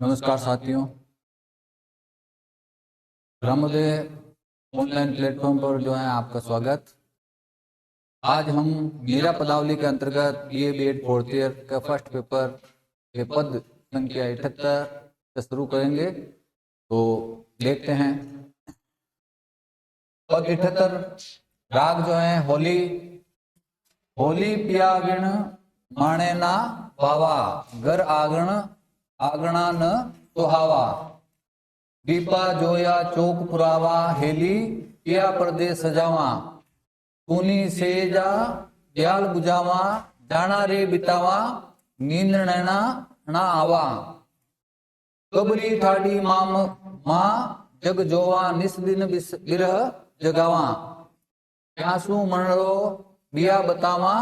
नमस्कार साथियों, ग्रामोदय online platform पर जो है आपका स्वागत। आज हम मीरा पदावली के अंतर्गत BA B.Ed फोर्थ ईयर का फर्स्ट पेपर के पद संख्या 78 से शुरू करेंगे। तो देखते हैं। पद 78 राग जो है होली। होली पिया विण माणे ना पावा, घर आंगण आंगणा न सुहावा। दीपा जोया चौक पुरावा, हेली पिया पर्दे सजावा। तूनी सेजा दयाल बुझावा, जाना रे बितावा, नींद नैना ना आवा। कबरी ठाडी माम मां, जग जोवा निस दिन बिरह जगावा। प्यासू मनरो बिया बतावा,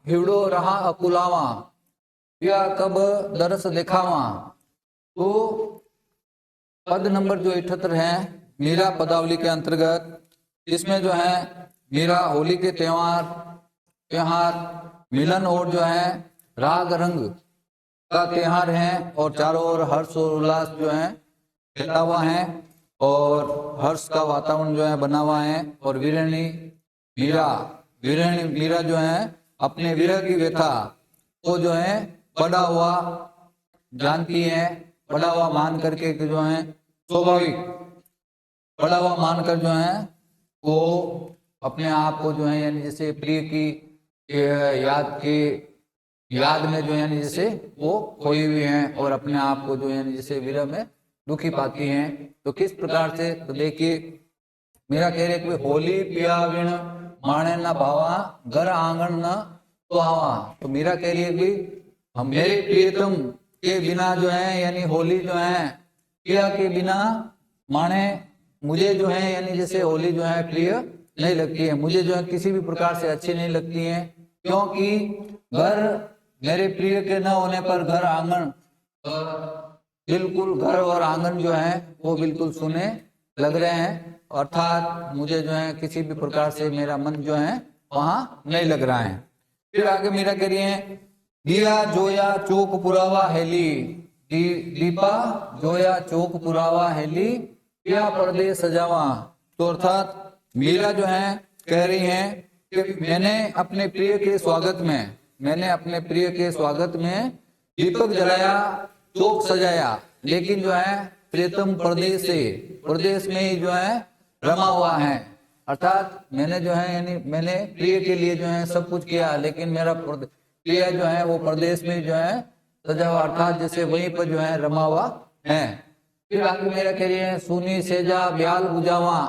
हिवड़ो रहा अकुलावा। बिया कब दरस दिखावा। तो पद नंबर जो 78 है मीरा पदावली के अंतर्गत, इसमें जो है मीरा होली के त्योहार मिलन और जो है राग रंग का त्योहार है और चारों ओर हर्ष और उल्लास जो है फैला हुआ है और हर्ष का वातावरण जो है बना हुआ है। और वीरणी मीरा जो है अपने विरह की व्यथा को जो है बड़ा हुआ जानती है, बड़ा हुआ मान करके जो है स्वाभाविक बड़ा हुआ मानकर जो है वो अपने आप को जो है यानी जैसे प्रिय की याद में जो है यानी जैसे वो खोई हुई हैं और अपने आप को जो है जैसे विरह में दुखी पाती हैं। तो किस प्रकार से, तो देखिए मेरा कह रहे कि होली पिया विण माणे न भावा, घर आंगन न सुहावा। तो मेरा कह रही है कि हम मेरे प्रियतम के बिना जो है यानी होली जो है प्रिया के बिना माने मुझे जो है यानी जैसे होली जो है प्रिय नहीं लगती है, मुझे जो है किसी भी प्रकार से अच्छी नहीं लगती है। क्योंकि घर मेरे प्रिय के न होने पर घर आंगन बिल्कुल घर और आंगन जो है वो बिल्कुल सुने लग रहे हैं, अर्थात मुझे जो है किसी भी प्रकार से मेरा मन जो है वहां नहीं लग रहा है। फिर आगे मेरा कह रही है दिया जोया चौक पुरावा हेली। दीपा जोया चौक पुरावा हेली, पिया पर्दे सजावा। तो अर्थात मीरा जो है कह रही है कि मैंने अपने प्रिय के स्वागत में दीपक जलाया, चौक सजाया, लेकिन जो है प्रियतम प्रदेश में ही जो है रमा हुआ है। अर्थात मैंने जो है यानी मैंने प्रिय के लिए जो है सब कुछ किया, लेकिन मेरा प्रिय जो है वो प्रदेश में जो है सजा हुआ, अर्थात जैसे वहीं पर जो है रमा हुआ है। फिर आगे मेरा कह रही है सुनी सेजा ब्याल बुझावा।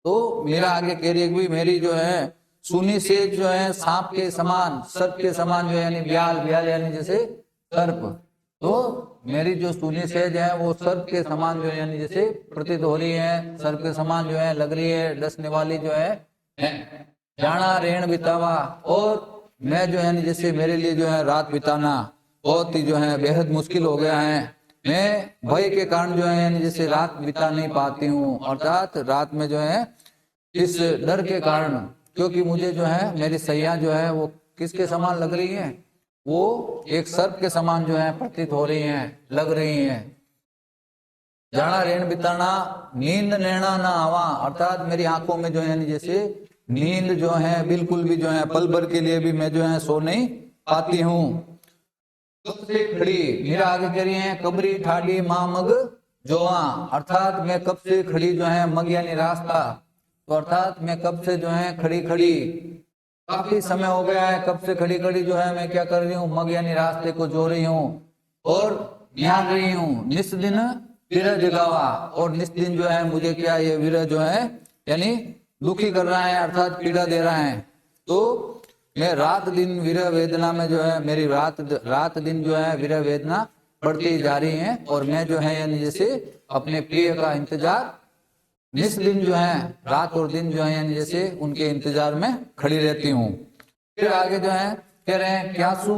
तो मेरा आगे कह रही है कि मेरी जो है सुनी सेज जो है सांप के समान, सर्प के समान जो है यानी ब्याल यानी जैसे सर्प। तो मेरी जो सुनी सेज है वो सर्प के समान जो है यानी जैसे प्रतीत हो रही है, सर्प के समान जो है लग रही है, डसने वाली जो है। जाना रेण बितावा, और मैं जो है जैसे मेरे लिए जो है रात बिताना बहुत ही जो है बेहद मुश्किल हो गया है। मैं भय के कारण जो है यानी जैसे रात बिता नहीं पाती हूँ, अर्थात रात में जो है इस डर के कारण, क्योंकि मुझे जो है मेरी सैया जो है वो किसके समान लग रही है, वो एक सर्प के समान जो है प्रतीत हो रही है, लग रही है। जाना रेण बिताना, नींद नैना ना आवा, अर्थात मेरी आंखों में जो है जैसे नींद जो है बिल्कुल भी जो है पल भर के लिए भी मैं जो है सो नहीं पाती हूँ। कब से खड़ी, मेरा आगे कह रही है कबरी ठाडी मां मग जोआ, अर्थात मैं कब से खड़ी जो है, मग यानी रास्ता, तो अर्थात मैं कब से जो है खड़ी काफी समय हो गया है, कब से खड़ी जो है मैं क्या कर रही हूँ, मग यानी रास्ते को जो रही हूँ और निहार रही हूँ। निस दिन विरह जगावा, और निस दिन जो है मुझे क्या ये विरह जो है यानी दुखी कर रहा है, अर्थात पीड़ा दे रहा है। तो मैं रात दिन विरह वेदना में जो है मेरी रात दिन जो है विरह वेदना बढ़ती जा रही है, और मैं जो है यानी जैसे अपने प्रिय का इंतजार निस दिन जो है रात और दिन जो है यानी जैसे उनके इंतजार में खड़ी रहती हूँ। फिर आगे जो है कह रहे हैं क्यासू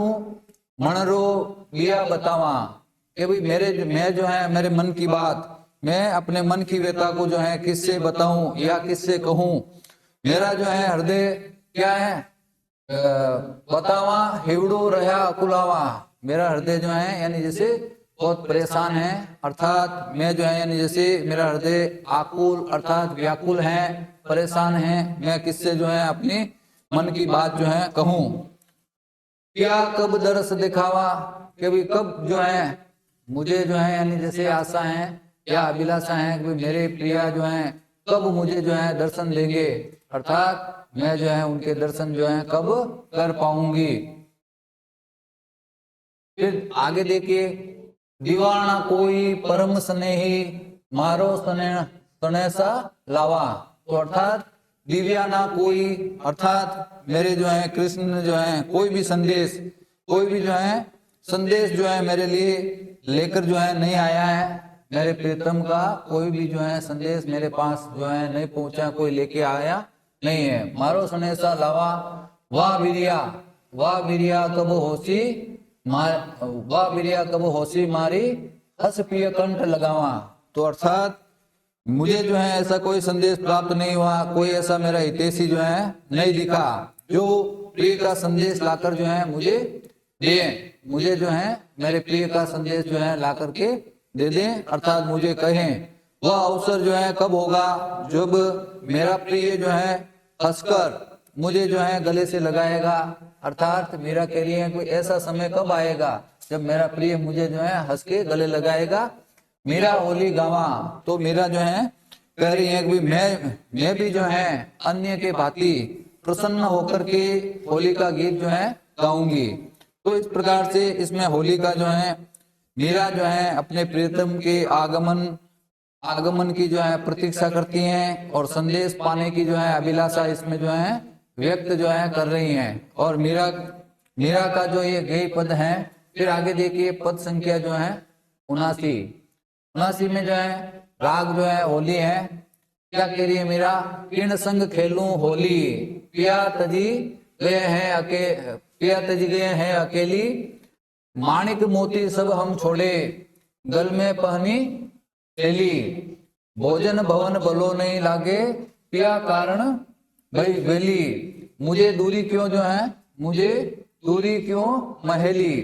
मनरो लिया बतावा, कि भाई मैं जो है मेरे मन की बात, मैं अपने मन की व्यथा को जो है किससे बताऊं या किससे कहूं। मेरा जो है हृदय क्या है, बतावा हिवड़ो रहा अकुलावा, मेरा हृदय जो है यानी जैसे बहुत परेशान है, अर्थात मैं जो है यानी जैसे मेरा हृदय आकुल अर्थात व्याकुल है, परेशान है, मैं किससे जो है अपनी मन की बात जो है कहूं। क्या कब दरस दिखावा, कभी कब जो है मुझे जो है यानी जैसे आशा है या अभिलाषा है कि मेरे प्रिया जो है कब मुझे जो है दर्शन देंगे, अर्थात मैं जो है उनके दर्शन जो है कब कर पाऊंगी। फिर आगे देखिए, दीवाना कोई परम स्नेही मारो स्नेह सा लावा, तो अर्थात दिव्याना कोई अर्थात मेरे जो है कृष्ण जो है कोई भी संदेश जो है मेरे लिए लेकर जो है नहीं आया है, मेरे प्रीतम का कोई भी जो है संदेश मेरे पास जो है नहीं पहुंचा, कोई लेके आया नहीं है। मारो स्नेसा लावा वाह बिरिया कब होसी मारी हस पिय कंठ लगावा, तो अर्थात मुझे जो है ऐसा कोई संदेश प्राप्त नहीं हुआ, कोई ऐसा मेरा हितैषी जो है नहीं दिखा जो प्रिय का संदेश लाकर जो है मुझे मुझे जो है मेरे प्रिय का संदेश जो है ला करके दे दें, अर्थात मुझे कहें। वह अवसर जो है कब होगा जब मेरा प्रिय जो है हंसकर मुझे जो है गले से लगाएगा, अर्थात मेरा कह रही है कोई ऐसा समय कब आएगा जब मेरा प्रिय मुझे जो है हंस के गले लगाएगा। मेरा होली गावा, तो मेरा जो है कह रही है कि मैं भी जो है अन्य के भांति प्रसन्न होकर के होली का गीत जो है गाऊंगी। तो इस प्रकार से इसमें होली का जो है मीरा जो है अपने प्रियतम के आगमन की जो है प्रतीक्षा करती हैं और संदेश पाने की जो है अभिलाषा इसमें जो है व्यक्त जो है कर रही हैं। और मीरा का जो ये गेय पद है, फिर आगे देखिए पद संख्या जो है 79 में जो है राग जो है होली है। क्या कह रही है मीरा, किण संग खेलूं होली पिया तजी गए हैं अकेली, माणिक मोती सब हम छोड़े गल में पहनी थैली, भोजन भवन भलो नहीं लागे पिया कारण भाई वेली, मुझे दूरी क्यों जो है मुझे दूरी क्यों महेली।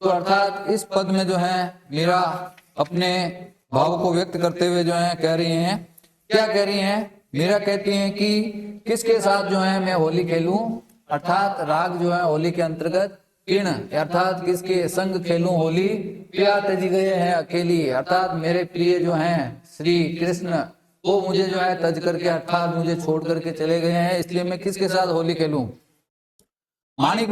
तो अर्थात इस पद में जो है मीरा अपने भाव को व्यक्त करते हुए जो है कह रही हैं, क्या कह रही हैं मीरा कहती हैं कि किसके साथ जो है मैं होली खेलूं, अर्थात राग जो है होली के अंतर्गत किण अर्थात किसके संग खेलूं होली, पिया तजी गए हैं अकेली, अर्थात मेरे प्रिय जो हैं श्री कृष्ण वो मुझे जो है तज करके अर्थात मुझे छोड़ करके चले गए हैं, इसलिए मैं किसके साथ होली खेलूं। माणक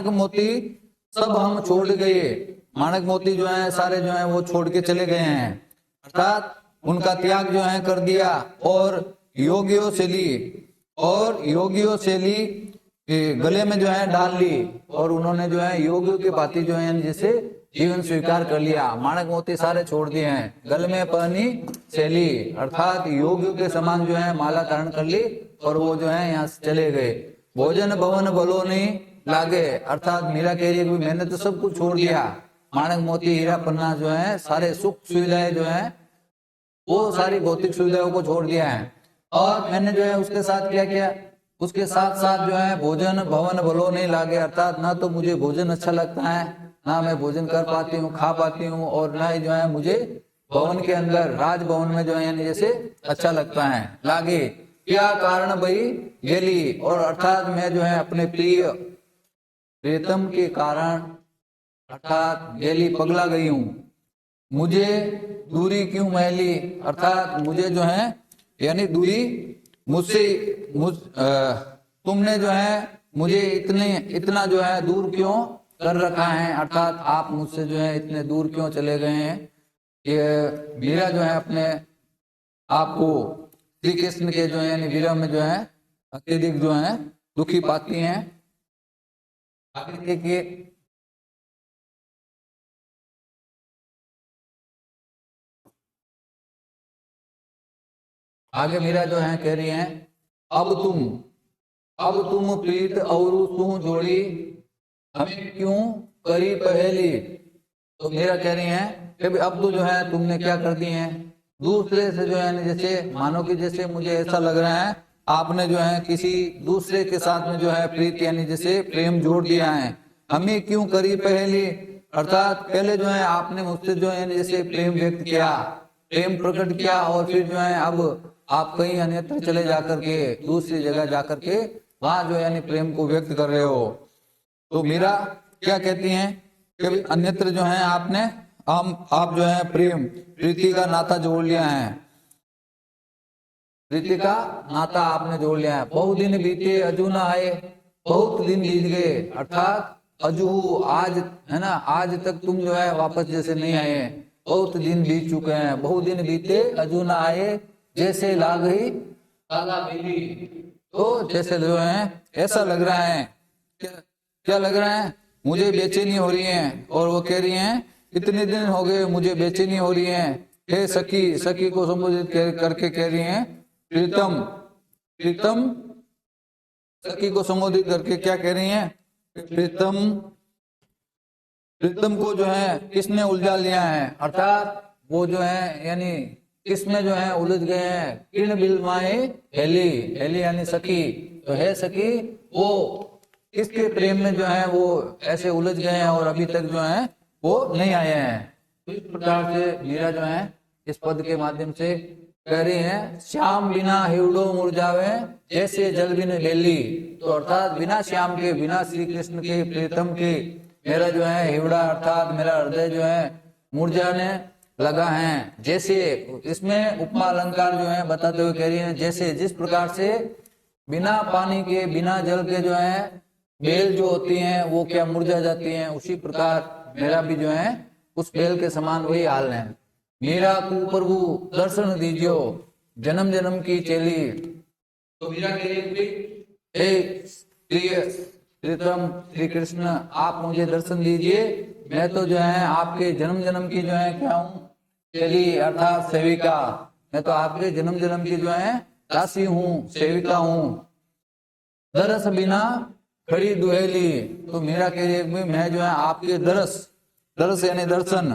मोती सब हम छोड़ गए, माणक मोती जो है सारे जो है वो छोड़ के चले गए हैं, अर्थात उनका त्याग जो है कर दिया और योगियों से ली गले में जो है डाल ली और उन्होंने जो है योगियों की भांति जो है जैसे जीवन स्वीकार कर लिया। माणक मोती सारे छोड़ दिए हैं, गल में पहनी शैली अर्थात योगियों के समान जो है माला धारण कर ली और वो जो है यहाँ से चले गए। भोजन भवन भलो नहीं लागे, अर्थात मीरा कह रही है कि मैंने तो सब कुछ छोड़ दिया, माणक मोती हीरा पन्ना जो है सारे सुख सुविधाएं जो है वो सारी भौतिक सुविधाओं को छोड़ दिया है और मैंने जो है उसके साथ क्या किया, उसके साथ साथ जो है भोजन भवन भलो नहीं लागे, अर्थात ना तो मुझे भोजन अच्छा लगता है, ना मैं भोजन कर पाती हूँ खा पाती हूँ और ना ही जो है मुझे भवन के अंदर राजभवन में जो है यानी जैसे अच्छा लगता है। लागे क्या कारण भाई गेली, और अर्थात मैं जो है अपने प्रियतम के कारण अर्थात गेली पगला गई हूँ, मुझे दूरी क्यों महली, अर्थात मुझे जो है यानी दूरी तुमने जो है मुझे इतना जो है दूर क्यों कर रखा है, अर्थात आप मुझसे जो है इतने दूर क्यों चले गए हैं। ये मीरा जो है अपने आपको श्री कृष्ण के जो है यानी विरह में जो है अत्यधिक जो है दुखी पाती हैं। आगे देखिए आगे मीरा जो है कह रही हैं, अब तुम प्रीत और तू जोड़ी हमें क्यों करी पहेली। तो मीरा कह रही हैं कि अब तो जो है तुमने क्या कर दी है, दूसरे से जो है जैसे मानो कि जैसे मुझे ऐसा लग रहा है आपने जो है किसी दूसरे के साथ में जो है प्रीत यानी जैसे प्रेम जोड़ दिया है। हमें क्यों करी पहेली, अर्थात पहले जो है आपने मुझसे जो है जैसे प्रेम व्यक्त किया, प्रेम प्रकट किया, और फिर जो है अब आप कहीं अन्यत्र चले जाकर के दूसरी जगह जाकर के वहां जो है यानी प्रेम को व्यक्त कर रहे हो। तो मीरा क्या कहती हैं कि अन्यत्र जो है आपने आप जो है प्रेम प्रीति का नाता जोड़ लिया है, प्रीति का नाता आपने जोड़ लिया है। बहुत दिन बीते अजू न आए, बहुत दिन बीत गए, अर्थात अजू आज है ना, आज तक तुम जो है वापस जैसे नहीं आए, बहुत दिन बीत चुके हैं। बहुत दिन बीते अजू न आए, जैसे ला गई ताला बेली। तो जैसे जो है ऐसा लग रहा है, क्या लग रहा है, मुझे बेचैनी हो रही है। और वो कह रही हैं इतने दिन हो गए मुझे बेचैनी हो रही है। हे सखी, सखी को संबोधित करके कह रही हैं प्रीतम, प्रीतम सखी को संबोधित करके क्या कह रही हैं, प्रीतम, प्रीतम को जो है किसने उलझा लिया है, अर्थात वो जो है यानी किसमें जो है उलझ गए हैं। किन बिलमाए हेली, हेली यानी सखी, तो है सखी वो किसके प्रेम में जो है वो ऐसे उलझ गए हैं और अभी तक जो है वो नहीं आए हैं। इस प्रकार से मीरा जो है इस पद के माध्यम से कह रही है श्याम बिना हिवड़ो मुरझावे, जैसे जल बिन बेली। तो अर्थात बिना श्याम के, बिना श्री कृष्ण के, प्रीतम के मेरा जो है हिवड़ा अर्थात मेरा हृदय जो है मुरझाने लगा है। जैसे इसमें उपमा अलंकार जो है बताते हुए कह रही है जैसे, जिस प्रकार से बिना पानी के, बिना जल के जो है बेल जो होती हैं वो क्या मुरझा जाती हैं, उसी प्रकार मेरा भी जो है उस बेल के समान वही हाल है। मीरा को प्रभु दर्शन दीजियो, जन्म जन्म की चेली। तो मीरा के प्रीतम श्री कृष्ण आप मुझे दर्शन दीजिए, मैं तो जो है आपके जन्म जन्म की जो है क्या हूँ, चेली अर्थात सेविका। मैं तो आपके जन्म जन्म की जो है दासी हूँ, सेविका हूँ। दरस बिना खड़ी दुहेली। तो मीरा कह रही है मैं जो है आपके दरस, दरस यानी दर्शन,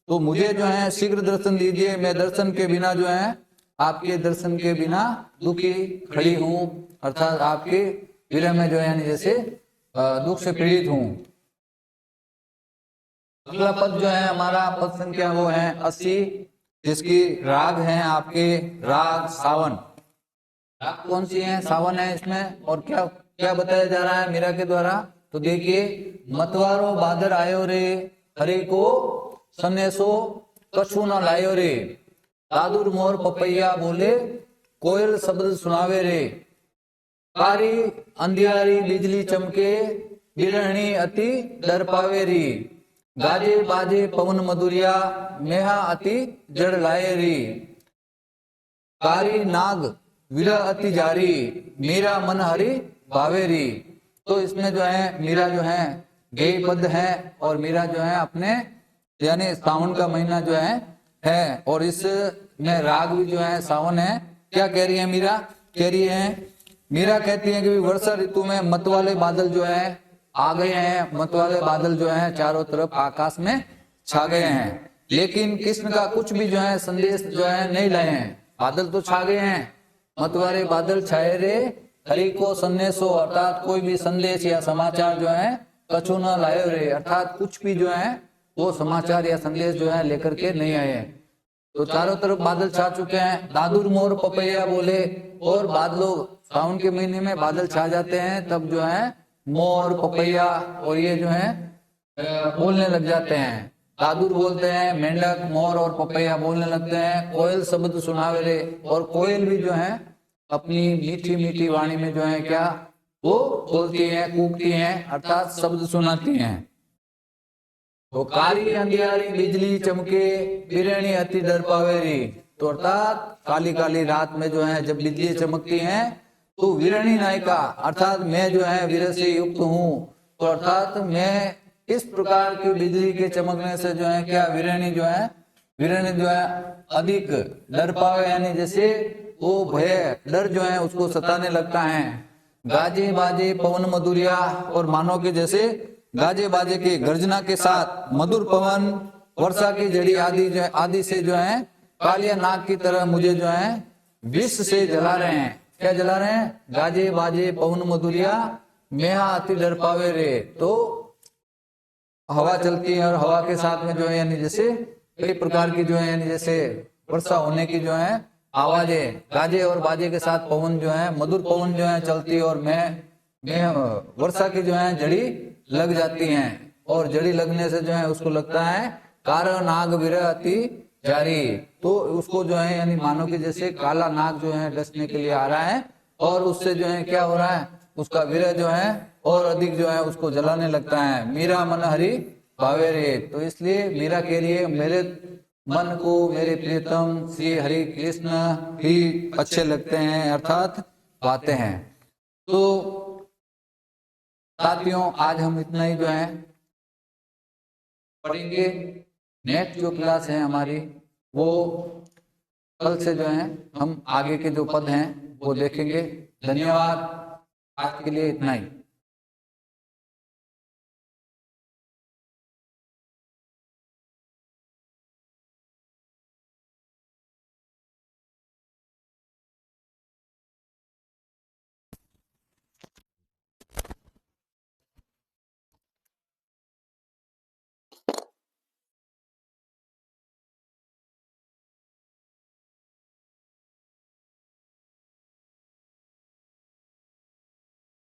तो मुझे जो है शीघ्र दर्शन दीजिए, मैं दर्शन के बिना जो है आपके दर्शन के बिना दुखी खड़ी हूँ, अर्थात आपके विरह में जो है यानी जैसे दुख से पीड़ित हूँ। अगला पद जो है हमारा पद संख्या वो है 80, जिसकी राग है आपके राग सावन। राग कौन सी है, सावन है इसमें। और क्या क्या बताया जा रहा है मीरा के द्वारा, तो देखिए मतवारो बादर आयो रे, हरे को सन्यासो कछु न लायो रे, दादुर मोर पपैया बोले, कोयल शब्द सुनावे रे, कारी अंधियारी बिजली चमके, बिरहणी अति डर पावे री, गाजे बाजे पवन मधुरिया, मेहा अति जड़ लाए री, कारी नाग विरह अति जारी, मीरा मन हरि भावेरी। तो इसमें जो है मीरा जो है गेय पद है, और मीरा जो है अपने यानी सावन का महीना जो है और इस में राग भी जो है सावन है। क्या कह रही है मीरा, कह रही है मीरा कहती है कि वर्षा ऋतु में मत वाले बादल जो है आ गए हैं, मत वाले बादल जो है चारों तरफ आकाश में छा गए हैं, लेकिन कृष्ण का कुछ भी जो है संदेश जो है नहीं लाए हैं। बादल तो छा गए हैं, मत वाले बादल छाए रे, हरि को संदेशो, अर्थात कोई भी संदेश या समाचार जो है कछु न लाए रे, अर्थात कुछ भी जो है वो समाचार या संदेश जो है लेकर के नहीं आए हैं। तो चारों तरफ बादल छा चुके हैं। दादुर मोर पपैया बोले, और बादलों सावन के महीने में बादल छा जाते हैं, तब जो है मोर पपैया और ये जो है बोलने लग जाते हैं। दादुर बोलते हैं, मेंढक मोर और पपैया बोलने लगते हैं। कोयल शब्द सुनावे रे, और कोयल भी जो है अपनी मीठी मीठी वाणी में जो है क्या वो बोलती हैं, कूकती हैं, अर्थात शब्द सुनाती हैं। तो कारी अंधियारी बिजली चमके, बिरहणी अति डर पावेरी। तो अर्थात काली काली रात में जो है जब बिजली चमकती हैं तो विरहणी नायिका, अर्थात मैं जो है विरह से युक्त हूँ, तो अर्थात मैं इस प्रकार की बिजली के चमकने से जो है क्या विरहणी जो है अधिक डर पावे, यानी जैसे वो भय डर जो है उसको सताने लगता है। गाजे बाजे पवन मधुरिया, और मानो के जैसे गाजे बाजे के गर्जना के साथ मधुर पवन वर्षा की जड़ी आदि से जो है कालिया नाग की तरह मुझे जो है विष से जला रहे हैं। क्या जला रहे हैं, गाजे बाजे पवन मधुरिया, मेहा अति डर पावे रे। तो हवा चलती है और हवा के साथ में जो है यानी जैसे कई प्रकार की जो है यानी जैसे वर्षा होने की जो है आवाजें, गाजे और बाजे के साथ पवन जो है, मधुर पवन जो है चलती है और मैं वर्षा की जो है जड़ी लग जाती हैं और जड़ी लगने से जो है उसको लगता है कार नाग विरह अति जारी। तो उसको जो है यानी मानो कि जैसे काला नाग जो है डसने के लिए आ रहा है और उससे जो है क्या हो रहा है, उसका विरह जो है और अधिक जो है उसको जलाने लगता है। मीरा मन हरि भावे रे, तो इसलिए मीरा कह रही है मेरे मन को मेरे प्रियतम श्री हरि कृष्ण ही अच्छे लगते हैं, अर्थात पाते हैं। तो साथियों आज हम इतना ही जो है पढ़ेंगे। नेक्स्ट जो क्लास है हमारी वो कल से जो है हम आगे के जो पद हैं वो देखेंगे। धन्यवाद, आज के लिए इतना ही।